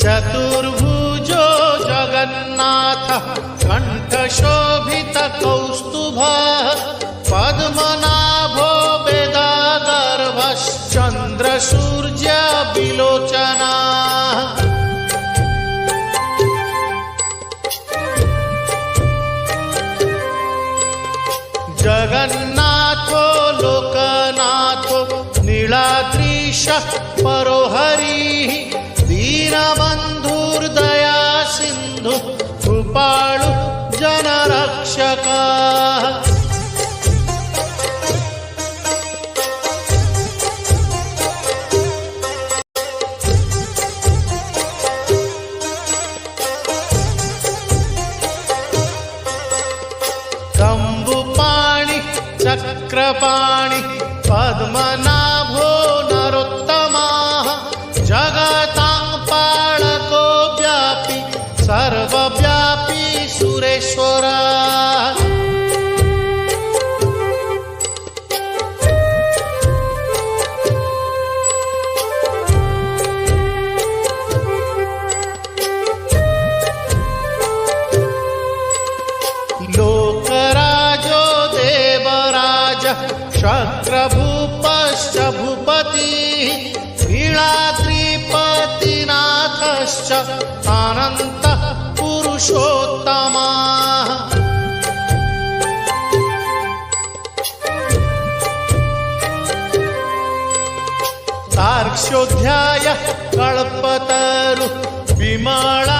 चतुर्भुजो जगन्नाथ कंठशोभित कौस्तुभः पद्मनाभो वेदागर्भश्चन्द्रसूर्य विलोचनः जगन्नाथो लोकनाथो नीलाद्रीशः परो हरिः दीनबन्धुर्दया सिन्धु कृपाळु जनरक्षकः चक्रपाणि पद्मनाभो नरोत्तमः जगतां पालको व्यापी सर्वव्यापी सुरेश्वरः शक्रभूपश्च भूपतिः नीलाद्रिपतिनाथश्च अनन्तः पुरुषोत्तमः तार्क्ष्योऽध्यायः कल्पतरुः विमला